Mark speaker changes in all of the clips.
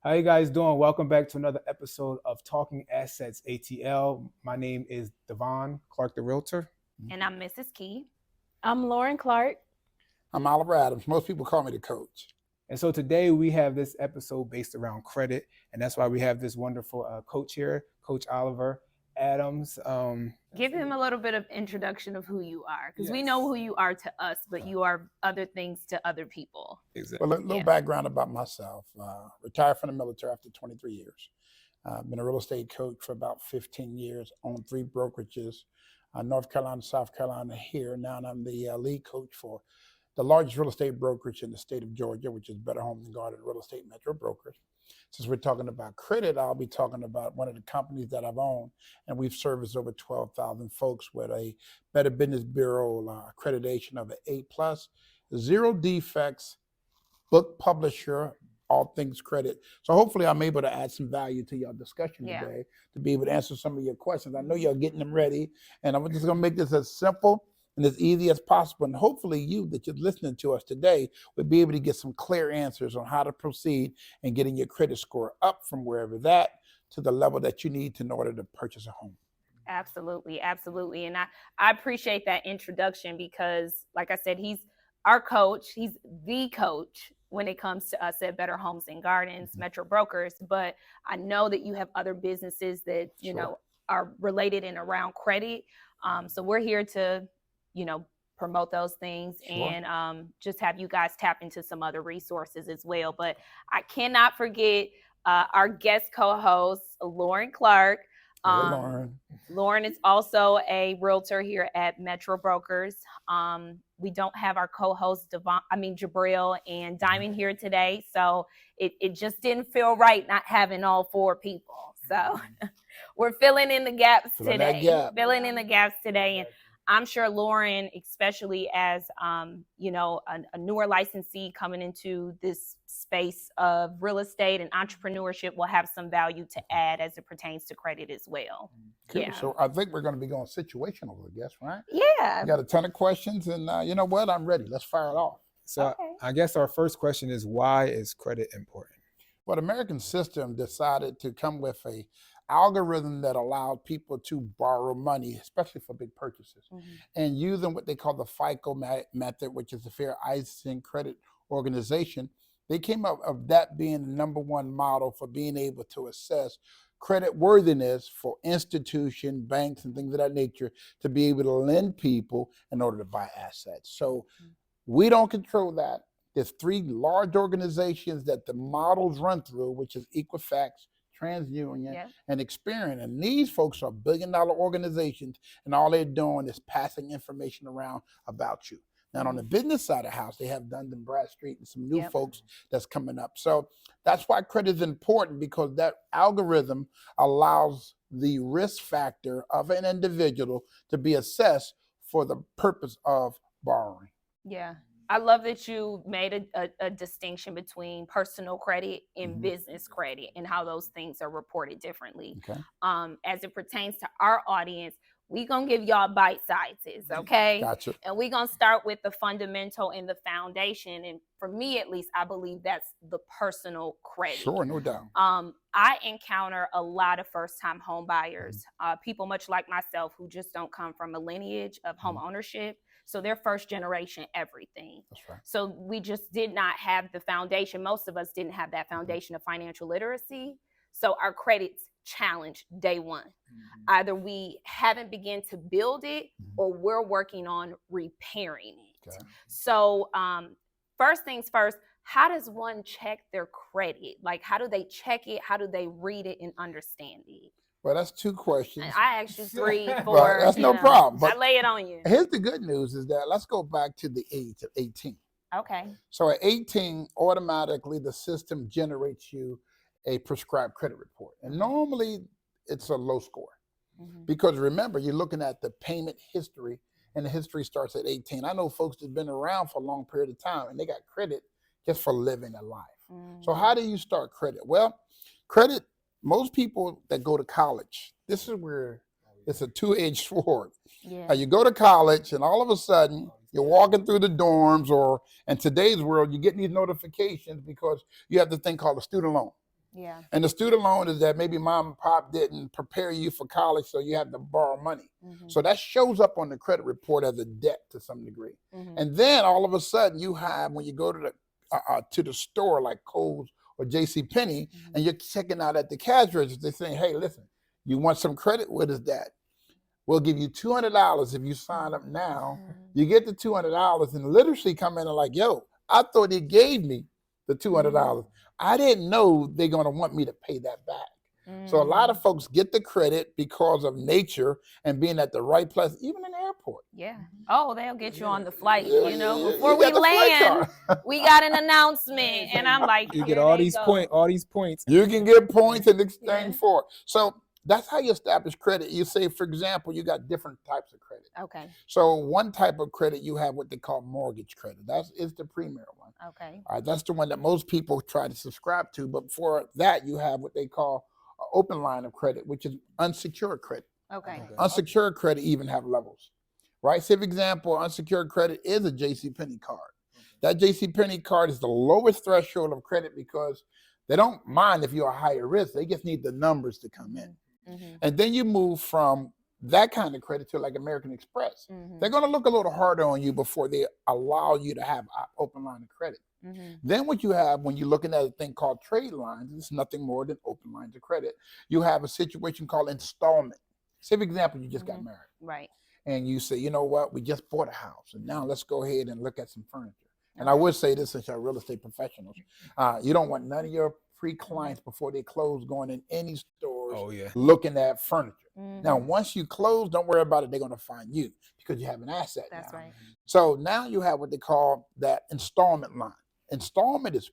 Speaker 1: How you guys doing? Welcome back to another episode of Talking Assets ATL. My name is Devon Clark, the Realtor.
Speaker 2: And I'm Mrs. Key.
Speaker 3: I'm Lauren Clark.
Speaker 4: I'm Oliver Adams. Most people call me the coach.
Speaker 1: And so today we have this episode based around credit. And that's why we have this wonderful coach here, Coach Oliver Adams.
Speaker 2: Give him a little bit of introduction of who you are, because we
Speaker 1: Yes.
Speaker 2: know who you are to us, but you are other things to other people.
Speaker 1: Exactly.
Speaker 4: Well, a little background about myself. Retired from the military after 23 years. Been a real estate coach for about 15 years, owned 3 brokerages, North Carolina, South Carolina here. Now I'm the lead coach for the largest real estate brokerage in the state of Georgia, which is Better Homes and Garden Real Estate Metro Brokers. Since we're talking about credit, I'll be talking about one of the companies that I've owned, and we've serviced over 12,000 folks with a Better Business Bureau accreditation of an A+, 0 defects, book publisher, all things credit. So hopefully I'm able to add some value to your discussion today to be able to answer some of your questions. I know you're getting them ready, and I'm just gonna make this as simple and as easy as possible. And hopefully you that you're listening to us today will be able to get some clear answers on how to proceed and getting your credit score up from wherever that to the level that you need to in order to purchase a home.
Speaker 2: Absolutely, absolutely. And I appreciate that introduction because, like I said, he's our coach. He's the coach when it comes to us at Better Homes and Gardens, Metro Brokers. But I know that you have other businesses that, you know, are related and around credit. So we're here to, promote those things and just have you guys tap into some other resources as well. But I cannot forget our guest co-host, Lauren Clark. Lauren is also a realtor here at Metro Brokers. We don't have our co-host Jabril and Diamond here today, so it just didn't feel right not having all 4 people. So we're filling in the gaps today. Filling in the gaps today, and I'm sure Lauren, especially as a newer licensee coming into this space of real estate and entrepreneurship, will have some value to add as it pertains to credit as well.
Speaker 4: Cool. Yeah. So I think we're going to be going situational, I guess, right?
Speaker 2: Yeah.
Speaker 4: You got a ton of questions, and you know what? I'm ready. Let's fire it off.
Speaker 1: So I guess our first question is, why is credit important?
Speaker 4: Well, the American system decided to come with a algorithm that allowed people to borrow money, especially for big purchases, and using what they call the FICO method, which is the Fair Ising Credit Organization. They came up of that being the #1 model for being able to assess credit worthiness for institutions, banks, and things of that nature to be able to lend people in order to buy assets. So we don't control that. There's 3 large organizations that the models run through, which is Equifax, TransUnion, and Experian. And these folks are billion-dollar organizations, and all they're doing is passing information around about you. Now, on the business side of the house, they have Dun & Bradstreet and some new folks that's coming up. So that's why credit is important, because that algorithm allows the risk factor of an individual to be assessed for the purpose of borrowing.
Speaker 2: Yeah. I love that you made a distinction between personal credit and business credit and how those things are reported differently.
Speaker 4: Okay.
Speaker 2: As it pertains to our audience, we're going to give y'all bite sizes, okay?
Speaker 4: Gotcha.
Speaker 2: And we're going to start with the fundamental and the foundation. And for me, at least, I believe that's the personal credit.
Speaker 4: Sure, no doubt.
Speaker 2: I encounter a lot of first-time home buyers, people much like myself who just don't come from a lineage of home ownership. So they're first generation everything.
Speaker 4: That's right.
Speaker 2: So we just did not have the foundation. Most of us didn't have that foundation of financial literacy. So our credit's challenged day one. Either we haven't begun to build it or we're working on repairing it.
Speaker 4: Okay.
Speaker 2: So first things first, how does one check their credit? Like, how do they check it? How do they read it and understand it?
Speaker 4: Well, that's 2 questions.
Speaker 2: I asked you 3, 4.
Speaker 4: Well, that's no problem.
Speaker 2: But I lay it on you.
Speaker 4: Here's the good news is that let's go back to the age of 18.
Speaker 2: Okay.
Speaker 4: So at 18, automatically the system generates you a prescribed credit report. And normally it's a low score. Because remember, you're looking at the payment history, and the history starts at 18. I know folks that've been around for a long period of time, and they got credit just for living a life. So how do you start credit? Well, credit, most people that go to college, this is where it's a 2-edged sword.
Speaker 2: Yeah.
Speaker 4: You go to college, and all of a sudden, you're walking through the dorms, or in today's world, you're getting these notifications because you have this thing called a student loan.
Speaker 2: Yeah.
Speaker 4: And the student loan is that maybe mom and pop didn't prepare you for college, so you have to borrow money. So that shows up on the credit report as a debt to some degree. And then all of a sudden you have, when you go to the store like Kohl's or J.C. Penney, and you're checking out at the cash register, they're saying, hey, listen, you want some credit? What is that? We'll give you $200 if you sign up now. You get the $200, and literally come in and like, yo, I thought they gave me the $200. I didn't know they're going to want me to pay that back. So a lot of folks get the credit because of nature and being at the right place, even in the airport.
Speaker 2: Yeah. Oh, they'll get you on the flight.
Speaker 4: Yeah,
Speaker 2: You know,
Speaker 4: you
Speaker 2: before we
Speaker 4: got the flight
Speaker 2: land,
Speaker 4: card.
Speaker 2: we got an announcement, and I'm like,
Speaker 1: You get
Speaker 2: here
Speaker 1: all
Speaker 2: they
Speaker 1: these
Speaker 2: go.
Speaker 1: all these points.
Speaker 4: You can get points in exchange for it. So that's how you establish credit. You say, for example, you got different types of credit.
Speaker 2: Okay.
Speaker 4: So one type of credit, you have what they call mortgage credit. That is the premier one.
Speaker 2: Okay.
Speaker 4: All right, that's the one that most people try to subscribe to. But for that, you have what they call an open line of credit, which is unsecured credit.
Speaker 2: Okay.
Speaker 4: Unsecured credit even have levels, right? Say, for example, unsecured credit is a J.C. Penney card. That J.C. Penney card is the lowest threshold of credit because they don't mind if you're a higher risk. They just need the numbers to come in. And then you move from that kind of credit to like American Express. They're going to look a little harder on you before they allow you to have an open line of credit. Then what you have when you're looking at a thing called trade lines, it's nothing more than open lines of credit. You have a situation called installment. Say, for example, you just got married.
Speaker 2: Right.
Speaker 4: And you say, you know what, we just bought a house, and now let's go ahead and look at some furniture. And I would say this, since you're real estate professionals, you don't want none of your pre-clients before they close going in any stores looking at furniture. Now, once you close, don't worry about it. They're going to find you because you have an asset.
Speaker 2: That's
Speaker 4: now.
Speaker 2: right.
Speaker 4: So now you have what they call that installment line. Installment is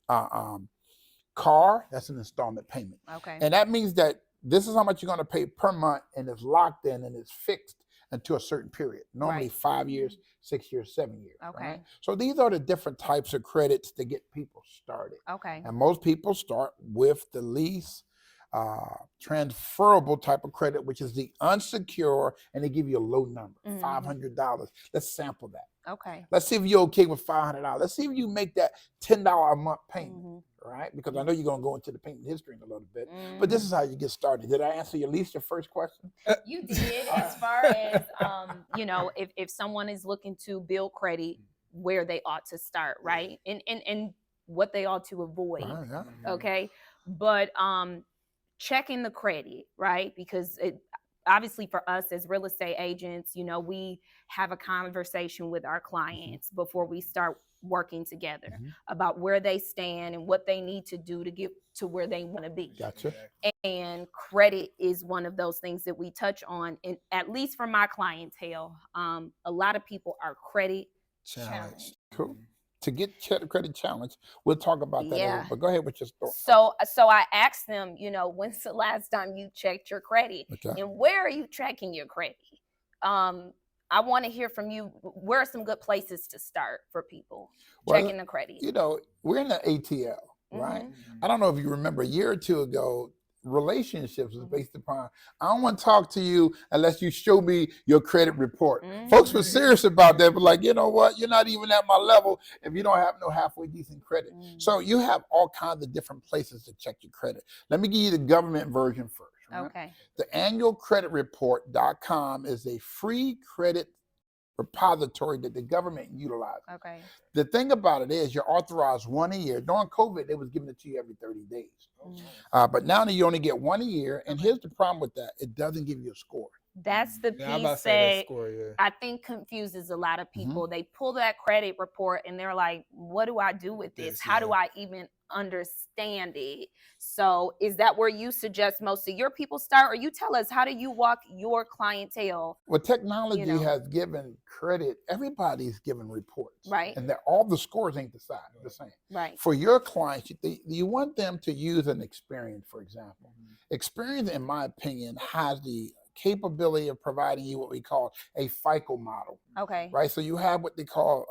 Speaker 4: car. That's an installment payment.
Speaker 2: Okay.
Speaker 4: And that means that this is how much you're going to pay per month, and it's locked in and it's fixed until a certain period. Normally 5 years, 6 years, 7 years.
Speaker 2: Okay.
Speaker 4: Right? So these are the different types of credits to get people started.
Speaker 2: Okay.
Speaker 4: And most people start with the least transferable type of credit, which is the unsecured, and they give you a low number, $500. Let's sample that.
Speaker 2: Okay.
Speaker 4: Let's see if you're okay with $500. Let's see if you make that $10 a month payment, right? Because I know you're going to go into the payment history in a little bit, but this is how you get started. Did I answer at least your first question?
Speaker 2: You did. As far as you know, if someone is looking to build credit, where they ought to start, right? And what they ought to avoid. Okay. But checking the credit, right? Because obviously for us as real estate agents, you know, we have a conversation with our clients before we start working together about where they stand and what they need to do to get to where they want to be.
Speaker 4: Gotcha.
Speaker 2: And credit is one of those things that we touch on. And at least for my clientele, a lot of people are credit challenged.
Speaker 4: Cool. To get credit challenge, we'll talk about that later, but go ahead with your story.
Speaker 2: So I asked them, you know, when's the last time you checked your credit?
Speaker 4: Okay.
Speaker 2: And where are you tracking your credit? I want to hear from you. Where are some good places to start for people checking the credit?
Speaker 4: You know, we're in the ATL, right? I don't know if you remember a year or two ago, relationships was based upon, I don't want to talk to you unless you show me your credit report. Folks were serious about that, but like, you know what? You're not even at my level if you don't have no halfway decent credit. So you have all kinds of different places to check your credit. Let me give you the government version first. Right?
Speaker 2: Okay.
Speaker 4: The annualcreditreport.com is a free credit repository that the government utilizes.
Speaker 2: Okay.
Speaker 4: The thing about it is you're authorized one a year. During COVID, they was giving it to you every 30 days. But now you only get one a year. And here's the problem with that. It doesn't give you a score.
Speaker 2: That's the
Speaker 1: I'm about
Speaker 2: piece
Speaker 1: to say
Speaker 2: that
Speaker 1: score,
Speaker 2: I think confuses a lot of people. They pull that credit report and they're like, what do I do with this? How do I even understand it? So is that where you suggest most of your people start? Or you tell us, how do you walk your clientele?
Speaker 4: Well, technology has given credit. Everybody's given reports.
Speaker 2: Right.
Speaker 4: And all the scores ain't the same.
Speaker 2: Right.
Speaker 4: For your clients, you want them to use an Experian, for example. Experian, in my opinion, has the capability of providing you what we call a FICO model.
Speaker 2: Okay.
Speaker 4: Right. So you have what they call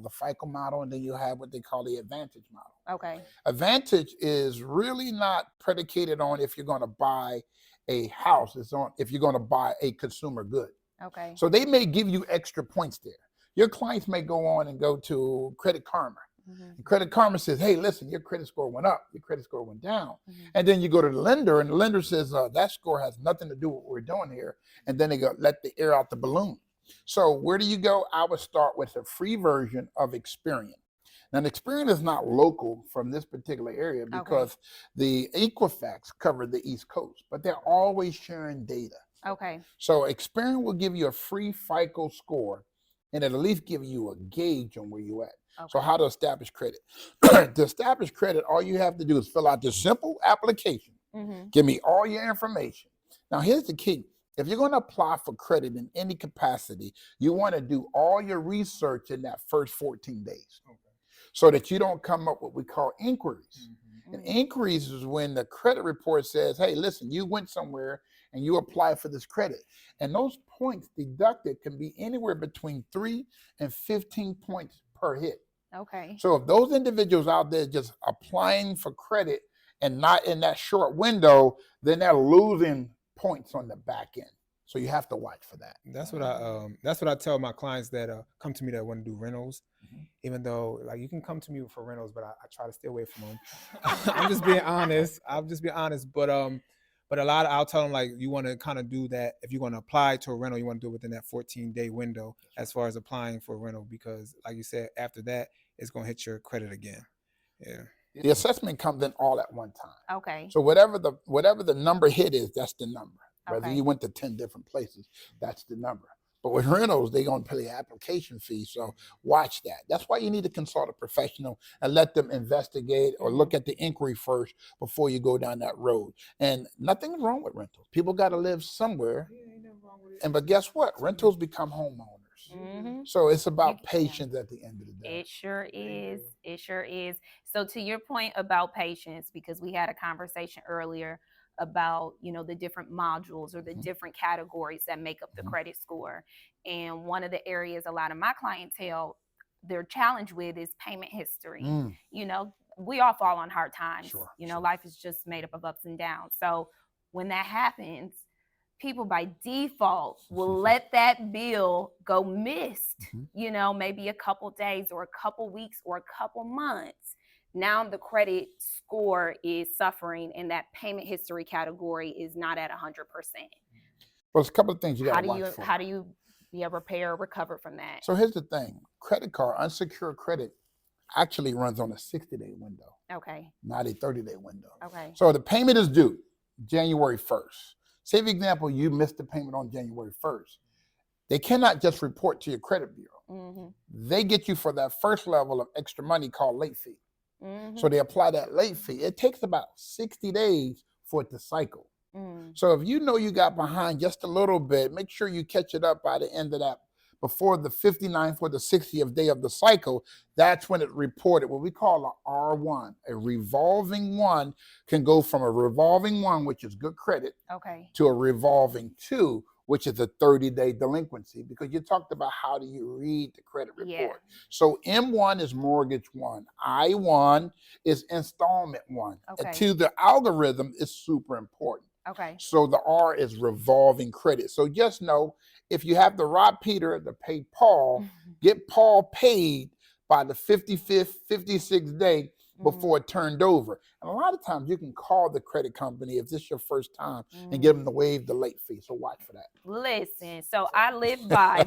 Speaker 4: the FICO model, and then you have what they call the Advantage model.
Speaker 2: Okay.
Speaker 4: Advantage is really not predicated on if you're going to buy a house. It's on if you're going to buy a consumer good.
Speaker 2: Okay.
Speaker 4: So they may give you extra points there. Your clients may go on and go to Credit Karma And Credit Karma says, hey, listen, your credit score went up, your credit score went down.
Speaker 2: Mhm.
Speaker 4: And then you go to the lender, and the lender says, that score has nothing to do with what we're doing here. And then they go, let the air out the balloon. So where do you go? I would start with a free version of Experian. Now, Experian is not local from this particular area because the Equifax covered the East Coast, but they're always sharing data.
Speaker 2: Okay.
Speaker 4: So Experian will give you a free FICO score, and it'll at least give you a gauge on where you're at.
Speaker 2: Okay.
Speaker 4: So how to establish credit? To establish credit, all you have to do is fill out this simple application. Give me all your information. Now, here's the key. If you're going to apply for credit in any capacity, you want to do all your research in that first 14 days. So that you don't come up with what we call inquiries. And inquiries is when the credit report says, hey, listen, you went somewhere and you applied for this credit. And those points deducted can be anywhere between 3 and 15 points per hit.
Speaker 2: Okay.
Speaker 4: So if those individuals out there just applying for credit and not in that short window, then they're losing points on the back end. So you have to watch for that.
Speaker 1: That's what I tell my clients that come to me that want to do rentals. Even though like you can come to me for rentals, but I try to stay away from them. I'm just being honest. But a lot of, I'll tell them like you want to kind of do that if you're going to apply to a rental, you want to do it within that 14-day window as far as applying for a rental, because like you said, after that it's going to hit your credit again. Yeah.
Speaker 4: The assessment comes in all at one time.
Speaker 2: Okay.
Speaker 4: So whatever the number hit is, that's the number. Whether
Speaker 2: Okay.
Speaker 4: you went to 10 different places, that's the number. But with rentals, they're going to pay an application fee. So watch that. That's why you need to consult a professional and let them investigate or look at the inquiry first before you go down that road. And nothing's wrong with rentals. People got to live somewhere. But guess what? Rentals become homeowners. So it's about patience at the end of the day.
Speaker 2: It sure is. It sure is. So to your point about patience, because we had a conversation earlier about, the different modules or the different categories that make up the credit score. And one of the areas a lot of my clientele, they're challenged with is payment history. We all fall on hard times.
Speaker 4: Sure.
Speaker 2: Life is just made up of ups and downs. So when that happens, people by default will let that bill go missed, maybe a couple days or a couple weeks or a couple months. Now the credit score is suffering and that payment history category is not at 100%.
Speaker 4: Well, there's a couple of things you got to watch for.
Speaker 2: How do you repair or recover from that?
Speaker 4: So here's the thing. Credit card, unsecured credit actually runs on a 60-day window.
Speaker 2: Okay.
Speaker 4: Not a 30-day window.
Speaker 2: Okay.
Speaker 4: So the payment is due January 1st. Say, for example, you missed the payment on January 1st. They cannot just report to your credit bureau. They get you for that first level of extra money called late fee. So they apply that late fee. It takes about 60 days for it to cycle. So if you know you got behind just a little bit, make sure you catch it up by the end of that, before the 59th or the 60th day of the cycle. That's when it reported what we call a R1. A revolving one can go from a revolving one, which is good credit, to a revolving two, which is a 30-day delinquency, because you talked about how do you read the credit report.
Speaker 2: Yeah.
Speaker 4: So M1 is mortgage one. I1 is installment one.
Speaker 2: Okay.
Speaker 4: And to the algorithm is super important.
Speaker 2: Okay.
Speaker 4: So the R is revolving credit. So just know, if you have to rob Peter to pay Paul, get Paul paid by the 55th, 56th day before it turned over. And a lot of times you can call the credit company if this is your first time and get them to waive the late fee. So watch for that.
Speaker 2: Listen, so I live by,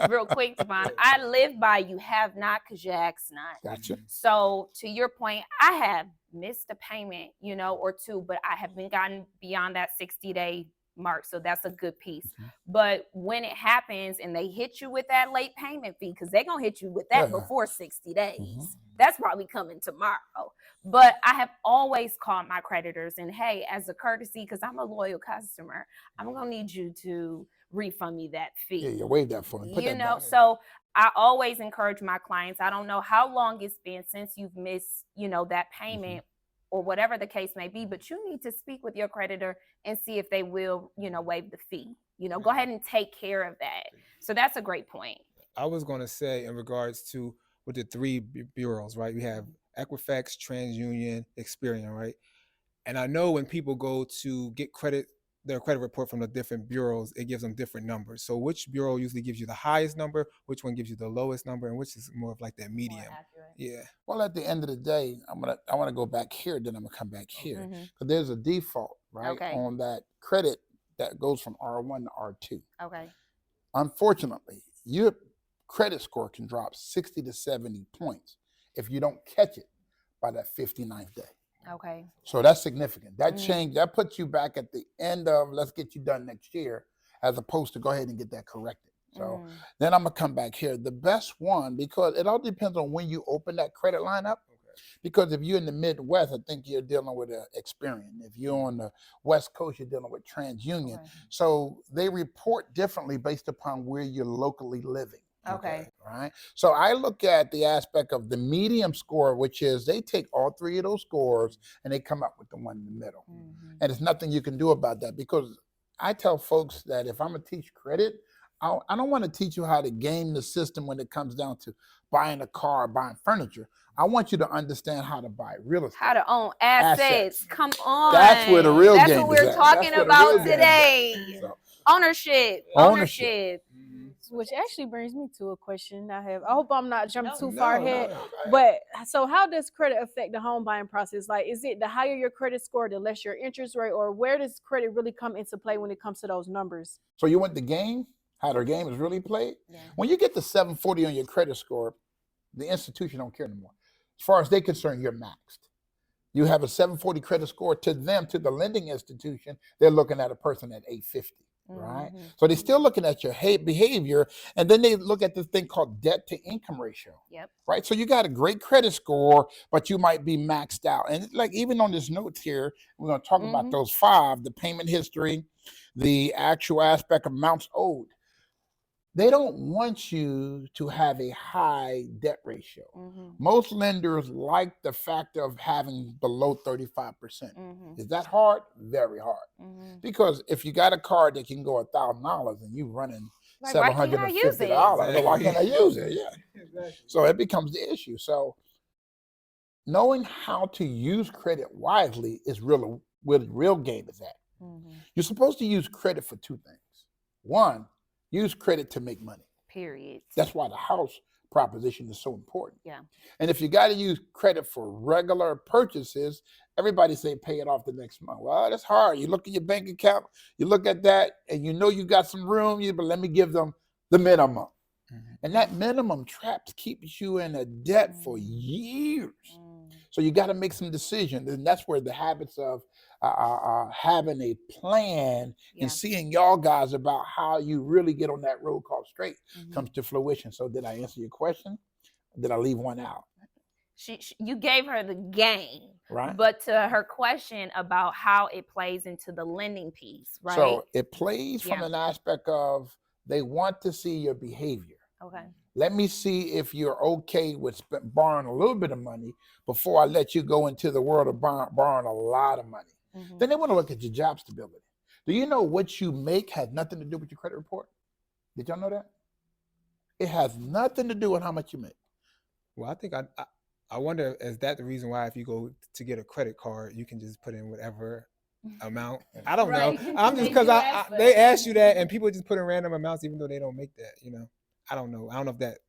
Speaker 2: real quick, Devon, I live by you have not because you ask not.
Speaker 4: Gotcha.
Speaker 2: So to your point, I have missed a payment, or two, but I have been gotten beyond that 60-day mark. So that's a good piece. But when it happens and they hit you with that late payment fee, because they're going to hit you with that before 60 days. That's probably coming tomorrow. But I have always called my creditors and, hey, as a courtesy, because I'm a loyal customer, I'm going to need you to refund me that fee.
Speaker 4: Yeah, you waive that for me. Put that back.
Speaker 2: So I always encourage my clients. I don't know how long it's been since you've missed, that payment or whatever the case may be, but you need to speak with your creditor and see if they will, waive the fee. Go ahead and take care of that. So that's a great point.
Speaker 1: I was going to say, in regards to with the three bureaus, right? We have Equifax, TransUnion, Experian, right? And I know when people go to get credit their credit report from the different bureaus, it gives them different numbers. So which bureau usually gives you the highest number, which one gives you the lowest number, and which is more of like that medium. Yeah.
Speaker 4: Well, at the end of the day, I want to go back here, then I'm gonna come back here.
Speaker 2: Mm-hmm.
Speaker 4: Because there's a default, right,
Speaker 2: Okay.
Speaker 4: on that credit that goes from R1 to R2.
Speaker 2: Okay.
Speaker 4: Unfortunately, your credit score can drop 60 to 70 points if you don't catch it by that 59th day.
Speaker 2: Okay.
Speaker 4: So that's significant. That change, that puts you back at the end of let's get you done next year, as opposed to go ahead and get that corrected. So then I'm gonna come back here. The best one, because it all depends on when you open that credit line up. Because if you're in the Midwest, I think you're dealing with Experian. If you're on the West Coast, you're dealing with TransUnion. So they report differently based upon where you're locally living.
Speaker 2: Okay.
Speaker 4: Right. So I look at the aspect of the medium score, which is they take all three of those scores and they come up with the one in the middle. And there's nothing you can do about that, because I tell folks that if I'm gonna teach credit, I don't want to teach you how to game the system when it comes down to buying a car, buying furniture. I want you to understand how to buy real estate.
Speaker 2: How to own assets. Come on.
Speaker 4: That's where the real
Speaker 2: That's
Speaker 4: game
Speaker 2: what we're
Speaker 4: is at.
Speaker 2: talking
Speaker 4: That's where the
Speaker 2: about
Speaker 4: real game is at.
Speaker 2: today.
Speaker 4: So,
Speaker 2: Ownership.
Speaker 3: Which actually brings me to a question I have. I hope I'm not jumping too far
Speaker 1: No,
Speaker 3: ahead.
Speaker 1: no.
Speaker 3: But so how does credit affect the home buying process? Like, is it the higher your credit score, the less your interest rate, or where does credit really come into play when it comes to those numbers?
Speaker 4: so you want the game, how the game is really played?
Speaker 2: Yeah.
Speaker 4: When you get the 740 on your credit score, the institution don't care anymore. As far as they're concerned, you're maxed. You have a 740 credit score. To them, to the lending institution, they're looking at a person at 850. Right? So they're still looking at your behavior, and then they look at this thing called debt to income ratio.
Speaker 2: Yep.
Speaker 4: Right? So you got a great credit score, but you might be maxed out. And like even on this notes here, we're going to talk about those 5, the payment history, the actual aspect of amounts owed. They don't want you to have a high debt ratio. Most lenders like the fact of having below 35%. Is that hard? Very hard. Because if you got a card that can go $1,000 and you running $750, why can't I use it? Yeah. So it becomes the issue. So knowing how to use credit wisely is really where the real game is at. You're supposed to use credit for 2 things. One, use credit to make money.
Speaker 2: Period.
Speaker 4: That's why the house proposition is so important.
Speaker 2: Yeah.
Speaker 4: And if you got to use credit for regular purchases, everybody say pay it off the next month. Well, that's hard. You look at your bank account, you look at that, and you know you got some room, but let me give them the minimum. And that minimum traps keeps you in a debt for years. So you got to make some decisions. And that's where the habits of having a plan and seeing y'all guys about how you really get on that road called straight comes to fruition. So did I answer your question? Or did I leave one out?
Speaker 2: You gave her the game,
Speaker 4: right?
Speaker 2: But to her question about how it plays into the lending piece, right?
Speaker 4: So it plays from an aspect of they want to see your behavior.
Speaker 2: Okay.
Speaker 4: Let me see if you're okay with borrowing a little bit of money before I let you go into the world of borrowing a lot of money. Then they want to look at your job stability. Do you know what you make has nothing to do with your credit report? Did y'all know that? It has nothing to do with how much you make.
Speaker 1: Well, I think I wonder, is that the reason why if you go to get a credit card, you can just put in whatever amount? I don't know. I'm just because they ask you that and people just put in random amounts even though they don't make that, you know. I don't know. I don't know if that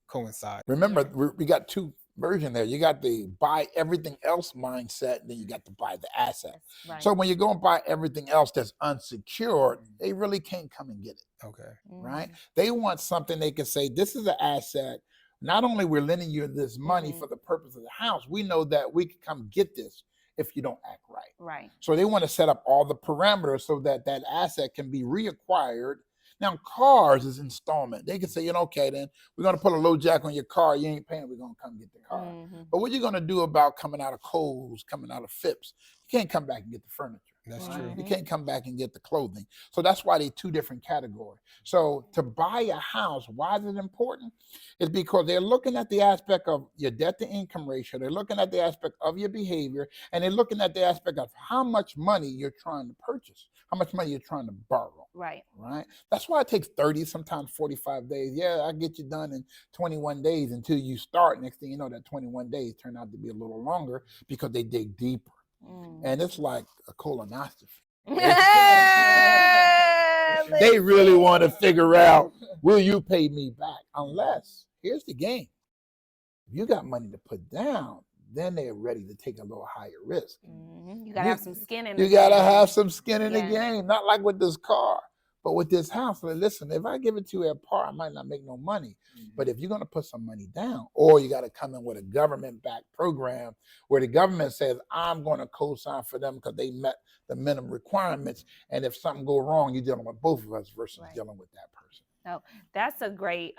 Speaker 1: coincides.
Speaker 4: Remember, we got 2 versions there. You got the buy everything else mindset, and then you got to buy the asset.
Speaker 2: Right.
Speaker 4: So when you go and buy everything else that's unsecured, they really can't come and get it.
Speaker 1: Okay.
Speaker 4: Right? They want something they can say, this is an asset. Not only we're lending you this money for the purpose of the house, we know that we can come get this if you don't act right.
Speaker 2: Right.
Speaker 4: So they want to set up all the parameters so that that asset can be reacquired. Now, cars is installment. They can say, okay, then we're going to put a low jack on your car. You ain't paying. We're going to come get the car. But what are you going to do about coming out of Kohl's, coming out of Phipps? You can't come back and get the furniture.
Speaker 1: That's true.
Speaker 4: You can't come back and get the clothing. So that's why they're 2 different categories. So to buy a house, why is it important? It's because they're looking at the aspect of your debt to income ratio. They're looking at the aspect of your behavior, and they're looking at the aspect of how much money you're trying to purchase, how much money you're trying to borrow.
Speaker 2: Right.
Speaker 4: Right. That's why it takes 30, sometimes 45 days. Yeah, I get you done in 21 days until you start. Next thing you know, that 21 days turn out to be a little longer because they dig deeper. And it's like a colonoscopy. They really want to figure out, will you pay me back? Unless, here's the game. If you got money to put down, then they're ready to take a little higher risk.
Speaker 2: You gotta have some skin in the
Speaker 4: game. You gotta have some skin in the game. Not like with this car, but with this house. Listen, if I give it to you at par, I might not make no money. But if you're gonna put some money down, or you gotta come in with a government-backed program where the government says, I'm gonna co-sign for them because they met the minimum requirements. And if something go wrong, you're dealing with both of us versus dealing with that person.
Speaker 2: No, that's a great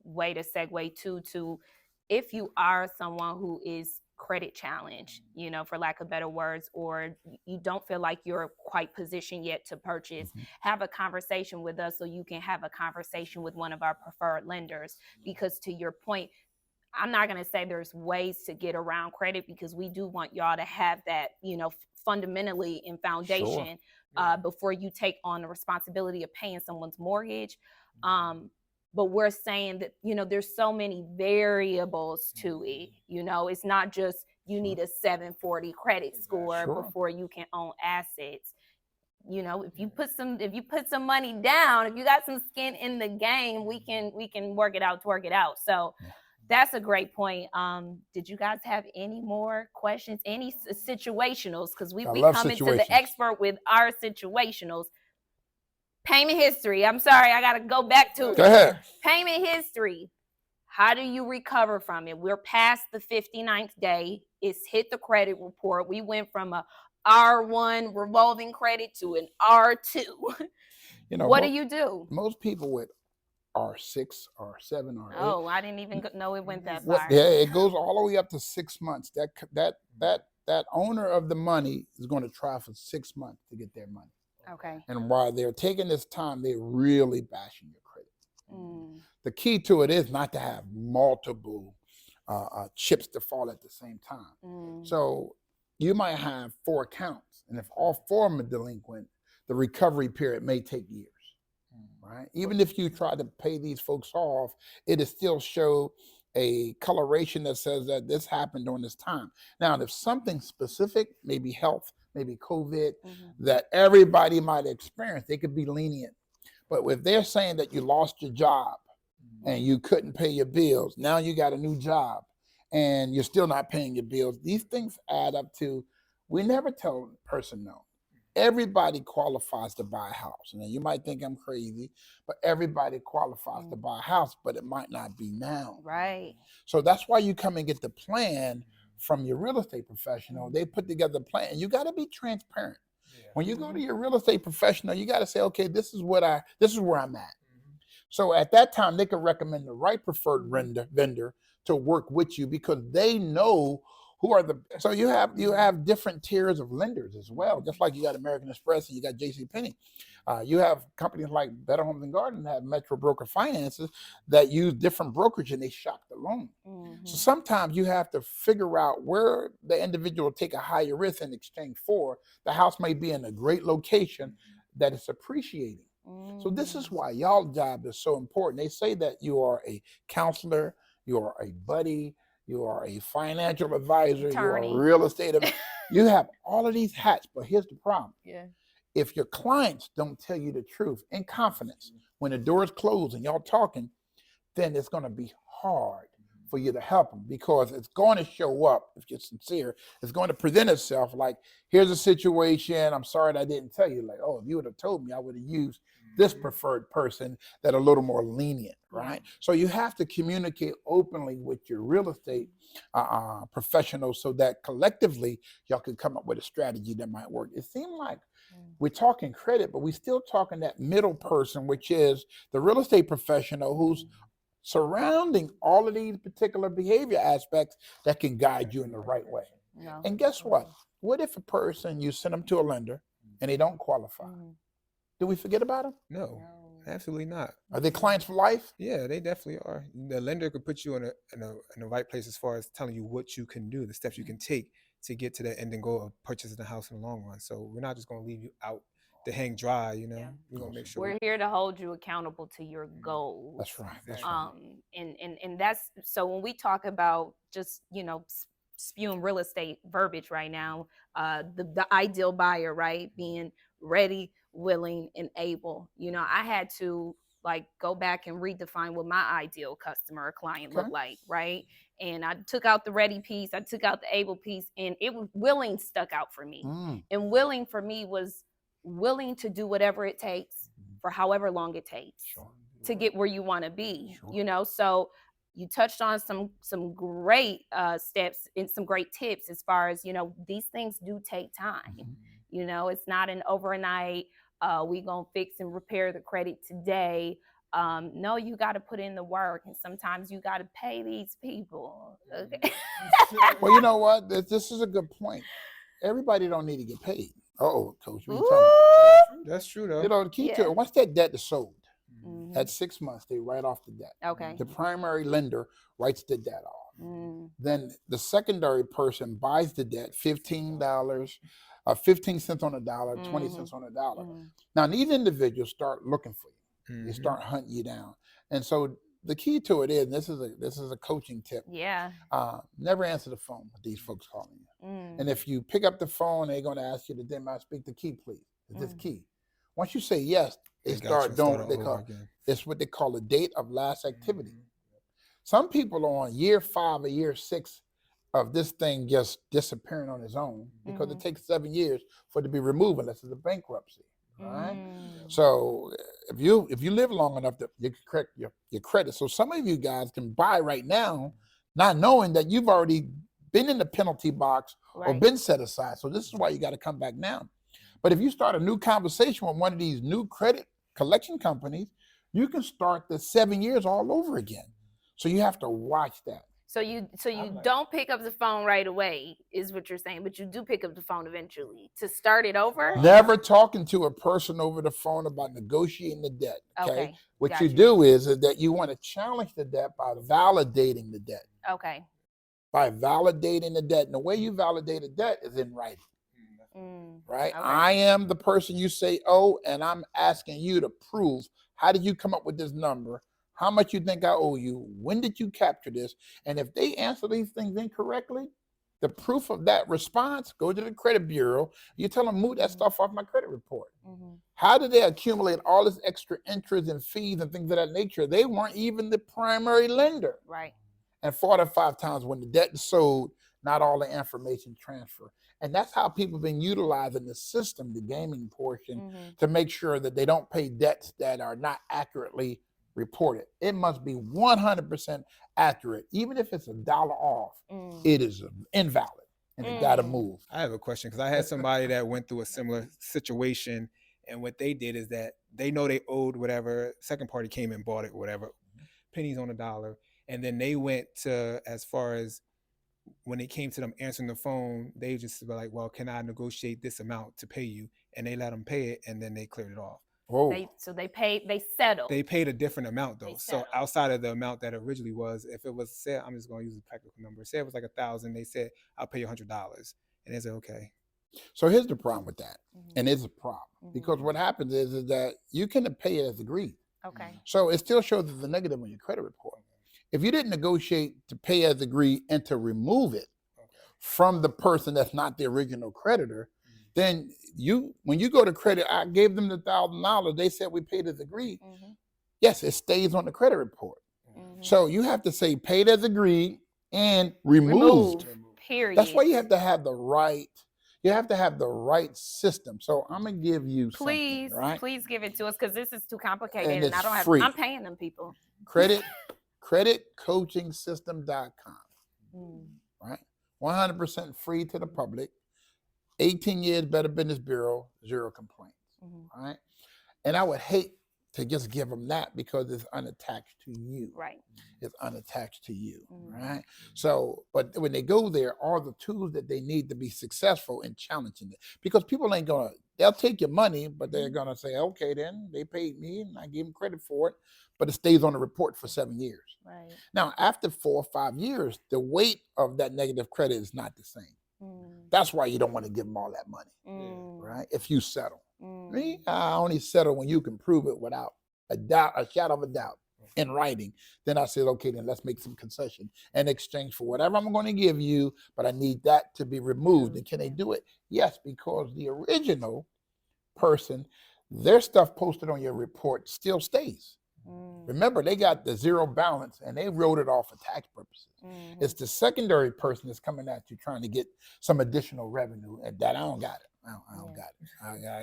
Speaker 2: way to segue to if you are someone who is credit challenged, you know, for lack of better words, or you don't feel like you're quite positioned yet to purchase, have a conversation with us so you can have a conversation with one of our preferred lenders. Because to your point, I'm not going to say there's ways to get around credit, because we do want y'all to have that, you know, fundamentally in foundation before you take on the responsibility of paying someone's mortgage. But we're saying that, you know, there's so many variables to it. You know, it's not just you need a 740 credit score before you can own assets. You know, if you put some money down, if you got some skin in the game, we can work it out. So that's a great point. Did you guys have any more questions? Any situationals? Because we come into the expert with our situationals. Payment history. I'm sorry, I got to go back to it.
Speaker 4: Go ahead.
Speaker 2: Payment history. How do you recover from it? We're past the 59th day. It's hit the credit report. We went from a R1 revolving credit to an R2. You know, what do you do?
Speaker 4: Most people with R6, R7, R8.
Speaker 2: Oh, I didn't even know it went that far.
Speaker 4: Yeah, it goes all the way up to 6 months. That owner of the money is going to try for 6 months to get their money.
Speaker 2: Okay.
Speaker 4: And while they're taking this time, they're really bashing your credit. The key to it is not to have multiple chips to fall at the same time. So you might have 4 accounts, and if all 4 of them are delinquent, the recovery period may take years, right? Even if you try to pay these folks off, it is still show a coloration that says that this happened during this time. Now, if something specific, maybe health, maybe COVID, that everybody might experience, they could be lenient. But if they're saying that you lost your job and you couldn't pay your bills, now you got a new job and you're still not paying your bills, these things add up to, we never tell a person no. Everybody qualifies to buy a house. Now, you might think I'm crazy, but everybody qualifies to buy a house, but it might not be now.
Speaker 2: Right.
Speaker 4: So that's why you come and get the plan from your real estate professional. They put together a plan. You got to be transparent. When you go to your real estate professional, you got to say, okay, this is where I'm at. So at that time, they can recommend the right preferred vendor to work with you, because they know who are so you have different tiers of lenders as well. Just like you got American Express and you got JCPenney. You have companies like Better Homes and Gardens that have Metro Broker Finances that use different brokerage, and they shop the loan. So sometimes you have to figure out where the individual will take a higher risk in exchange for. The house may be in a great location that is appreciating. So this is why y'all job is so important. They say that you are a counselor, you are a buddy, you are a financial advisor,
Speaker 2: attorney.
Speaker 4: You are a real estate. You have all of these hats, but here's the problem. If your clients don't tell you the truth in confidence, when the doors close and y'all talking, then it's going to be hard for you to help them, because it's going to show up, if you're sincere, it's going to present itself like, here's a situation, I'm sorry that I didn't tell you. Like, oh, if you would have told me, I would have used this preferred person that are a little more lenient, right? So you have to communicate openly with your real estate professionals so that collectively y'all can come up with a strategy that might work. It seemed like we're talking credit, but we're still talking that middle person, which is the real estate professional who's surrounding all of these particular behavior aspects that can guide you in the right way. And guess what? What if a person, you send them to a lender and they don't qualify? Do we forget about them?
Speaker 1: No, absolutely not.
Speaker 4: Are they clients for life?
Speaker 1: Yeah, they definitely are. The lender could put you in the right place as far as telling you what you can do, the steps you can take to get to the end and goal of purchasing the house in the long run. So we're not just going to leave you out to hang dry, you know. We're going to make sure
Speaker 2: we're here to hold you accountable to your goals.
Speaker 4: That's right. That's right.
Speaker 2: And that's, so when we talk about just, you know, spewing real estate verbiage right now, the ideal buyer, right, being ready, willing, and able. You know, I had to like go back and redefine what my ideal customer or client
Speaker 4: Okay.
Speaker 2: looked like, right? And I took out the ready piece, I took out the able piece, and it was willing stuck out for me. And willing for me was willing to do whatever it takes for however long it takes to get where you want to be. You know, so you touched on some great steps and some great tips as far as, you know, these things do take time. You know, it's not an overnight we gonna fix and repair the credit today. No, you got to put in the work, and sometimes you got to pay these people. Okay.
Speaker 4: Well, you know what? This is a good point. Everybody don't need to get paid. Oh, Coach, what are you talking about?
Speaker 1: That's true though.
Speaker 4: You know, the key to it, once that debt is sold,
Speaker 2: Mhm.
Speaker 4: at 6 months, they write off the debt.
Speaker 2: Okay.
Speaker 4: The primary lender writes the debt off. Then the secondary person buys the debt, $15, 15 cents on a dollar, 20 cents on a dollar. Now, these individuals start looking for you. They start hunting you down. And so the key to it is, this is a coaching tip.
Speaker 2: Yeah.
Speaker 4: Never answer the phone with these folks calling you. And if you pick up the phone, they're going to ask you to then I speak the key, please. Is this key? Once you say yes, they start doing what they call, it's what they call a date of last activity. Some people are on year 5 or year 6 of this thing just disappearing on its own, because it takes 7 years for it to be removed unless it's a bankruptcy. All right. So if you live long enough, you can correct your credit. So some of you guys can buy right now, not knowing that you've already been in the penalty box or been set aside. So this is why you got to come back now. But if you start a new conversation with one of these new credit collection companies, you can start the 7 years all over again. So you have to watch that.
Speaker 2: So you don't pick up the phone right away, is what you're saying, but you do pick up the phone eventually to start it over.
Speaker 4: Never talking to a person over the phone about negotiating the debt. Okay. What you do is that you want to challenge the debt by validating the debt.
Speaker 2: Okay.
Speaker 4: By validating the debt. And the way you validate a debt is in writing. Right? Okay. I am the person you say, oh, and I'm asking you to prove, how did you come up with this number? How much you think I owe you? When did you capture this? And if they answer these things incorrectly, the proof of that response, go to the credit bureau. You tell them, move that stuff off my credit report. How did they accumulate all this extra interest and fees and things of that nature? They weren't even the primary lender.
Speaker 2: Right.
Speaker 4: And 4 to 5 times when the debt is sold, not all the information transfer. And that's how people have been utilizing the system, the gaming portion, to make sure that they don't pay debts that are not accurately reported. It must be 100% accurate. Even if it's $1 off, it is invalid and it got to move.
Speaker 1: I have a question, because I had somebody that went through a similar situation, and what they did is that they know they owed whatever, second party came and bought it, whatever, pennies on a dollar. And then they went to, as far as when it came to them answering the phone, they just were like, well, can I negotiate this amount to pay you? And they let them pay it, and then they cleared it off.
Speaker 2: They settled.
Speaker 1: They paid a different amount though. So outside of the amount that originally was, if it was, say, I'm just going to use a practical number. Say it was like $1,000. They said, I'll pay you $100. And they said, okay.
Speaker 4: So here's the problem with that. And it's a problem because what happens is that you can pay it as agreed.
Speaker 2: Okay.
Speaker 4: So it still shows as a negative on your credit report. If you didn't negotiate to pay as agreed and to remove it from the person that's not the original creditor, then when you go to credit, I gave them the $1,000. They said we paid as agreed. Yes, it stays on the credit report. So you have to say paid as agreed and removed.
Speaker 2: Period.
Speaker 4: That's why you have to have the right. You have to have the right system. So I'm gonna give you
Speaker 2: please,
Speaker 4: something, right?
Speaker 2: Please give it to us, because this is too complicated,
Speaker 4: and
Speaker 2: I don't have.
Speaker 4: Free.
Speaker 2: I'm paying them people.
Speaker 4: Creditcoachingsystem.com. Right, 100% free to the public. 18 years, Better Business Bureau, 0 complaints. Right, and I would hate to just give them that because it's unattached to you.
Speaker 2: Right.
Speaker 4: It's unattached to you. Right. So, but when they go there, all the tools that they need to be successful in challenging it, because people ain't they'll take your money, but they're gonna say, okay, then they paid me and I gave them credit for it, but it stays on the report for 7 years.
Speaker 2: Right.
Speaker 4: Now, after 4 or 5 years, the weight of that negative credit is not the same. That's why you don't want to give them all that money, right? If you settle. Me, I only settle when you can prove it without a shadow of a doubt in writing. Then I said, okay, then let's make some concession in exchange for whatever I'm going to give you, but I need that to be removed. And can they do it? Yes, because the original person, their stuff posted on your report still stays.
Speaker 2: Mm,
Speaker 4: Remember, they got the zero balance and they wrote it off for tax purposes.
Speaker 2: mhm.
Speaker 4: It's the secondary person that's coming at you trying to get some additional revenue, and that I don't got it. I don't got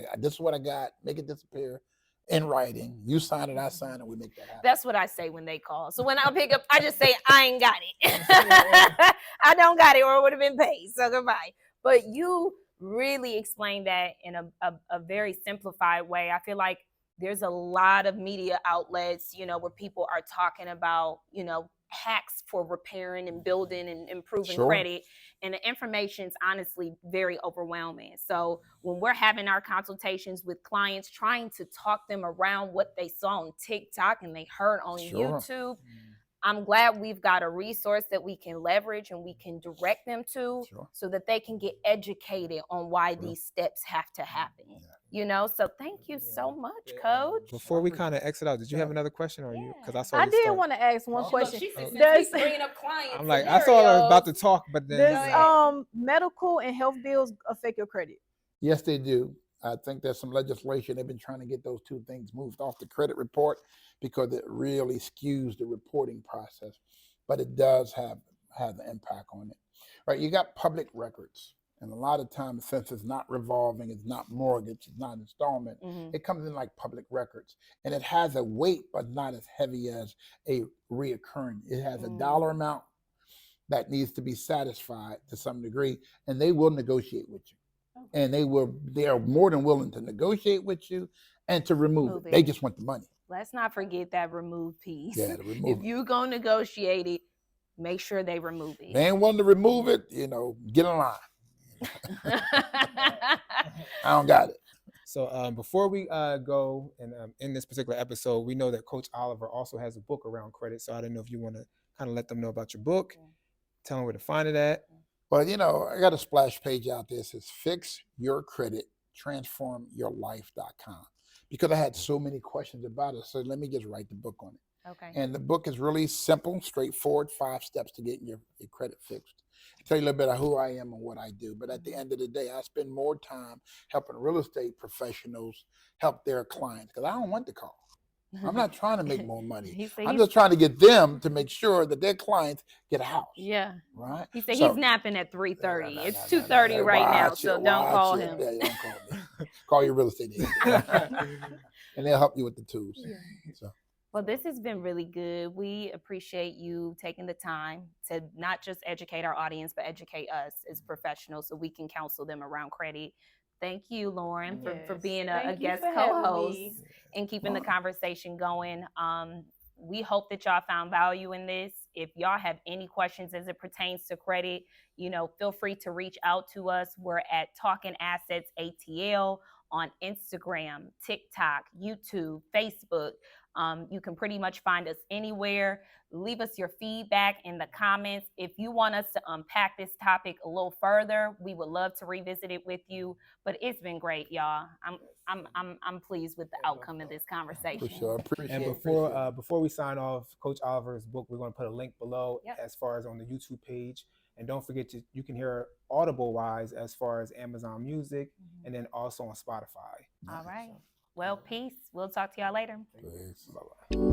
Speaker 4: it. This is what I got. Make it disappear in writing. You sign it, I sign it. We make that happen.
Speaker 2: That's what I say when they call. So when I pick up, I just say, I ain't got it. I don't got it, or it would have been paid. So goodbye. But you really explained that in a very simplified way. I feel like there's a lot of media outlets, you know, where people are talking about, you know, hacks for repairing and building and improving
Speaker 4: Sure.
Speaker 2: credit. And the information's honestly very overwhelming. So when we're having our consultations with clients, trying to talk them around what they saw on TikTok and they heard on
Speaker 4: Sure.
Speaker 2: YouTube, I'm glad we've got a resource that we can leverage and we can direct them to,
Speaker 4: Sure.
Speaker 2: so that they can get educated on why
Speaker 4: Sure.
Speaker 2: these steps have to happen.
Speaker 4: Yeah.
Speaker 2: You know, so thank you so much, Coach.
Speaker 1: Before we kind of exit out, did you have another question, or you? Because I saw
Speaker 3: I
Speaker 1: you
Speaker 3: did
Speaker 1: start.
Speaker 3: want to ask one
Speaker 4: Look,
Speaker 3: question.
Speaker 2: She said,
Speaker 3: Does-
Speaker 2: since we bringing up clients,
Speaker 1: I'm like, I saw I was about to talk, but then
Speaker 3: Does medical and health bills affect your credit?
Speaker 4: Yes, they do. I think there's some legislation. They've been trying to get those two things moved off the credit report because it really skews the reporting process. But it does have an impact on it. Right? You got public records. And a lot of times, since it's not revolving, it's not mortgage, it's not installment, it comes in like public records. And it has a weight, but not as heavy as a reoccurring. It has a dollar amount that needs to be satisfied to some degree, and they will negotiate with you. And they are more than willing to negotiate with you and to remove it. They just want the money.
Speaker 2: Let's not forget that remove piece.
Speaker 4: Yeah, to remove
Speaker 2: if you're going to negotiate it, make sure they remove it.
Speaker 4: They ain't wanting to remove it, you know, get in line. I don't got it.
Speaker 1: So before we go and in this particular episode, we know that Coach Oliver also has a book around credit. So I don't know if you want to kind of let them know about your book, tell them where to find it at.
Speaker 4: Well, you know, I got a splash page out there that says Fix Your Credit, transformyourlife.com, because I had so many questions about it. So let me just write the book on it.
Speaker 2: Okay.
Speaker 4: And the book is really simple, straightforward, 5 steps to getting your credit fixed. I tell you a little bit of who I am and what I do. But at the end of the day, I spend more time helping real estate professionals help their clients, because I don't want the call. I'm not trying to make more money. I'm just trying to get them to make sure that their clients get a house.
Speaker 2: Yeah.
Speaker 4: Right?
Speaker 2: He said he's napping at 3:30. It's 2:30 right now, so don't call him.
Speaker 4: Yeah, don't call me. Call your real estate agent. And they'll help you with the tools.
Speaker 3: Yeah.
Speaker 4: So.
Speaker 2: Well, this has been really good. We appreciate you taking the time to not just educate our audience, but educate us as professionals so we can counsel them around credit. Thank you, Lauren, for being a guest co-host and keeping the conversation going. We hope that y'all found value in this. If y'all have any questions as it pertains to credit, you know, feel free to reach out to us. We're at Talking Assets ATL on Instagram, TikTok, YouTube, Facebook. You can pretty much find us anywhere. Leave us your feedback in the comments. If you want us to unpack this topic a little further, we would love to revisit it with you. But it's been great, y'all. I'm pleased with the outcome of this conversation.
Speaker 4: For sure.
Speaker 1: And before we sign off, Coach Oliver's book, we're going to put a link below as far as on the YouTube page. And don't forget you can hear Audible wise as far as Amazon Music and then also on Spotify.
Speaker 2: All right. Well, peace. We'll talk to y'all later.
Speaker 4: Peace.
Speaker 1: Bye-bye.